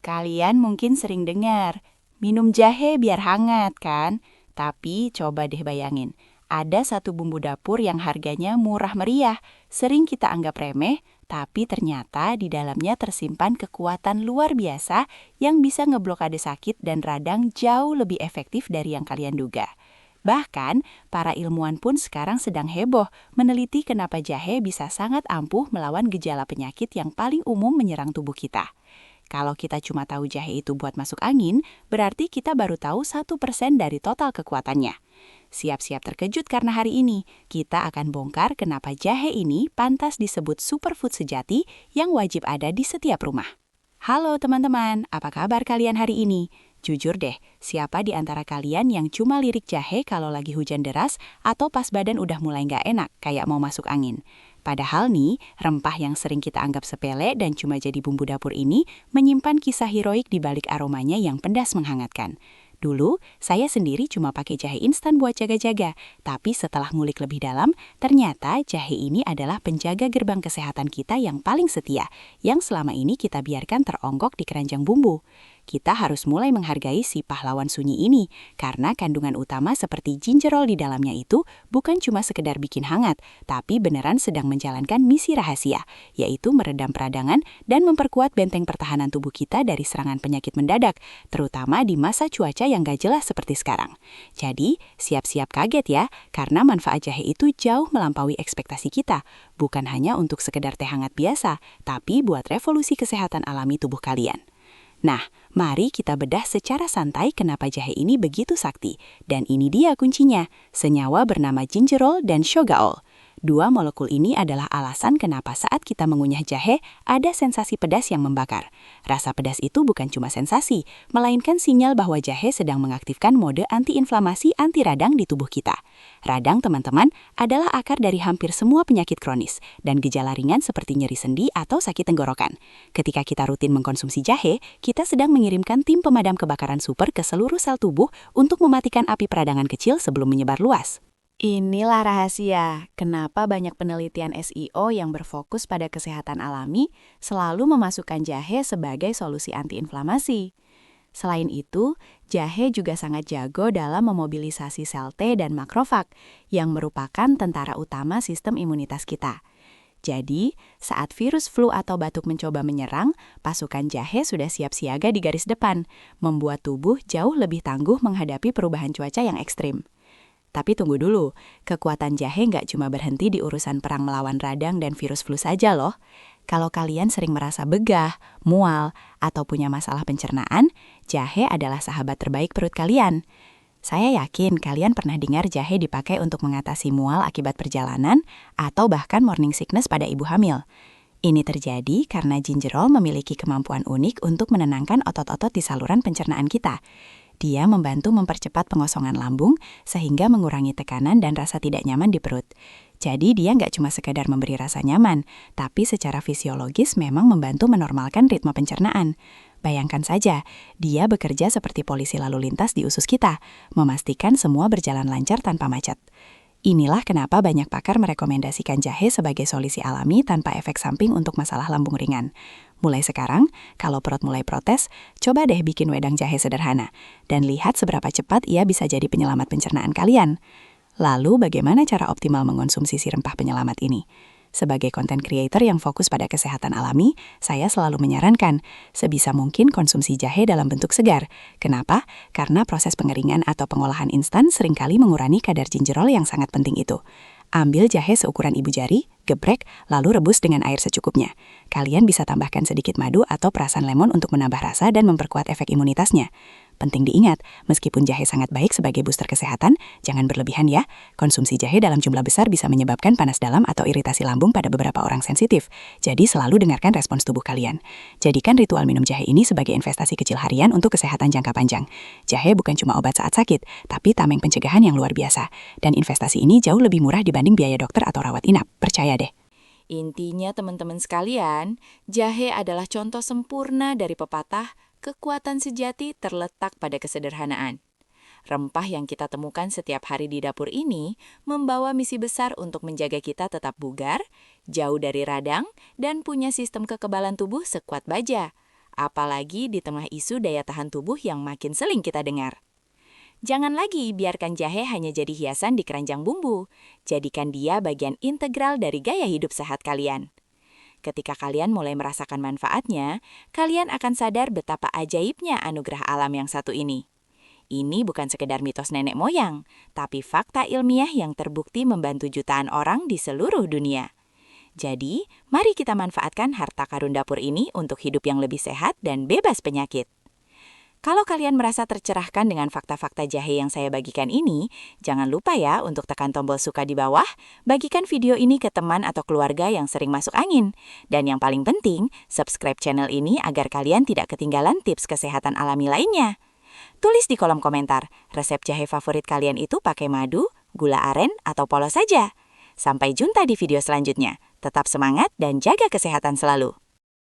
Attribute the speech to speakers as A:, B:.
A: Kalian mungkin sering dengar, minum jahe biar hangat kan? Tapi coba deh bayangin, ada satu bumbu dapur yang harganya murah meriah, sering kita anggap remeh, tapi ternyata di dalamnya tersimpan kekuatan luar biasa yang bisa ngeblokade sakit dan radang jauh lebih efektif dari yang kalian duga. Bahkan, para ilmuwan pun sekarang sedang heboh meneliti kenapa jahe bisa sangat ampuh melawan gejala penyakit yang paling umum menyerang tubuh kita. Kalau kita cuma tahu jahe itu buat masuk angin, berarti kita baru tahu 1% dari total kekuatannya. Siap-siap terkejut karena hari ini, kita akan bongkar kenapa jahe ini pantas disebut superfood sejati yang wajib ada di setiap rumah. Halo teman-teman, apa kabar kalian hari ini? Jujur deh, siapa di antara kalian yang cuma lirik jahe kalau lagi hujan deras atau pas badan udah mulai nggak enak, kayak mau masuk angin? Padahal nih, rempah yang sering kita anggap sepele dan cuma jadi bumbu dapur ini menyimpan kisah heroik di balik aromanya yang pedas menghangatkan. Dulu, saya sendiri cuma pakai jahe instan buat jaga-jaga, tapi setelah ngulik lebih dalam, ternyata jahe ini adalah penjaga gerbang kesehatan kita yang paling setia, yang selama ini kita biarkan teronggok di keranjang bumbu. Kita harus mulai menghargai si pahlawan sunyi ini, karena kandungan utama seperti gingerol di dalamnya itu bukan cuma sekedar bikin hangat, tapi beneran sedang menjalankan misi rahasia, yaitu meredam peradangan dan memperkuat benteng pertahanan tubuh kita dari serangan penyakit mendadak, terutama di masa cuaca yang gak jelas seperti sekarang. Jadi, siap-siap kaget ya, karena manfaat jahe itu jauh melampaui ekspektasi kita, bukan hanya untuk sekedar teh hangat biasa, tapi buat revolusi kesehatan alami tubuh kalian. Nah, mari kita bedah secara santai kenapa jahe ini begitu sakti. Dan ini dia kuncinya, senyawa bernama gingerol dan shogaol. Dua molekul ini adalah alasan kenapa saat kita mengunyah jahe ada sensasi pedas yang membakar. Rasa pedas itu bukan cuma sensasi, melainkan sinyal bahwa jahe sedang mengaktifkan mode antiinflamasi anti radang di tubuh kita. Radang, teman-teman, adalah akar dari hampir semua penyakit kronis dan gejala ringan seperti nyeri sendi atau sakit tenggorokan. Ketika kita rutin mengkonsumsi jahe, kita sedang mengirimkan tim pemadam kebakaran super ke seluruh sel tubuh untuk mematikan api peradangan kecil sebelum menyebar luas. Inilah rahasia kenapa banyak penelitian SEO yang berfokus pada kesehatan alami selalu memasukkan jahe sebagai solusi antiinflamasi. Selain itu, jahe juga sangat jago dalam memobilisasi sel T dan makrofag yang merupakan tentara utama sistem imunitas kita. Jadi, saat virus flu atau batuk mencoba menyerang, pasukan jahe sudah siap siaga di garis depan, membuat tubuh jauh lebih tangguh menghadapi perubahan cuaca yang ekstrim. Tapi tunggu dulu, kekuatan jahe nggak cuma berhenti di urusan perang melawan radang dan virus flu saja loh. Kalau kalian sering merasa begah, mual, atau punya masalah pencernaan, jahe adalah sahabat terbaik perut kalian. Saya yakin kalian pernah dengar jahe dipakai untuk mengatasi mual akibat perjalanan atau bahkan morning sickness pada ibu hamil. Ini terjadi karena gingerol memiliki kemampuan unik untuk menenangkan otot-otot di saluran pencernaan kita. Dia membantu mempercepat pengosongan lambung sehingga mengurangi tekanan dan rasa tidak nyaman di perut. Jadi dia nggak cuma sekadar memberi rasa nyaman, tapi secara fisiologis memang membantu menormalkan ritme pencernaan. Bayangkan saja, dia bekerja seperti polisi lalu lintas di usus kita, memastikan semua berjalan lancar tanpa macet. Inilah kenapa banyak pakar merekomendasikan jahe sebagai solusi alami tanpa efek samping untuk masalah lambung ringan. Mulai sekarang, kalau perut mulai protes, coba deh bikin wedang jahe sederhana dan lihat seberapa cepat ia bisa jadi penyelamat pencernaan kalian. Lalu, bagaimana cara optimal mengonsumsi si rempah penyelamat ini? Sebagai content creator yang fokus pada kesehatan alami, saya selalu menyarankan sebisa mungkin konsumsi jahe dalam bentuk segar. Kenapa? Karena proses pengeringan atau pengolahan instan seringkali mengurangi kadar gingerol yang sangat penting itu. Ambil jahe seukuran ibu jari, geprek, lalu rebus dengan air secukupnya. Kalian bisa tambahkan sedikit madu atau perasan lemon untuk menambah rasa dan memperkuat efek imunitasnya. Penting diingat, meskipun jahe sangat baik sebagai booster kesehatan, jangan berlebihan ya. Konsumsi jahe dalam jumlah besar bisa menyebabkan panas dalam atau iritasi lambung pada beberapa orang sensitif. Jadi selalu dengarkan respons tubuh kalian. Jadikan ritual minum jahe ini sebagai investasi kecil harian untuk kesehatan jangka panjang. Jahe bukan cuma obat saat sakit, tapi tameng pencegahan yang luar biasa. Dan investasi ini jauh lebih murah dibanding biaya dokter atau rawat inap. Percaya deh.
B: Intinya teman-teman sekalian, jahe adalah contoh sempurna dari pepatah, kekuatan sejati terletak pada kesederhanaan. Rempah yang kita temukan setiap hari di dapur ini membawa misi besar untuk menjaga kita tetap bugar, jauh dari radang, dan punya sistem kekebalan tubuh sekuat baja. apalagi di tengah isu daya tahan tubuh yang makin sering kita dengar. Jangan lagi biarkan jahe hanya jadi hiasan di keranjang bumbu. Jadikan dia bagian integral dari gaya hidup sehat kalian. Ketika kalian mulai merasakan manfaatnya, kalian akan sadar betapa ajaibnya anugerah alam yang satu ini. Ini bukan sekedar mitos nenek moyang, tapi fakta ilmiah yang terbukti membantu jutaan orang di seluruh dunia. Jadi, mari kita manfaatkan harta karun dapur ini untuk hidup yang lebih sehat dan bebas penyakit. Kalau kalian merasa tercerahkan dengan fakta-fakta jahe yang saya bagikan ini, jangan lupa ya untuk tekan tombol suka di bawah, bagikan video ini ke teman atau keluarga yang sering masuk angin. Dan yang paling penting, subscribe channel ini agar kalian tidak ketinggalan tips kesehatan alami lainnya. Tulis di kolom komentar, resep jahe favorit kalian itu pakai madu, gula aren, atau polos saja. Sampai jumpa di video selanjutnya. Tetap semangat dan jaga kesehatan selalu.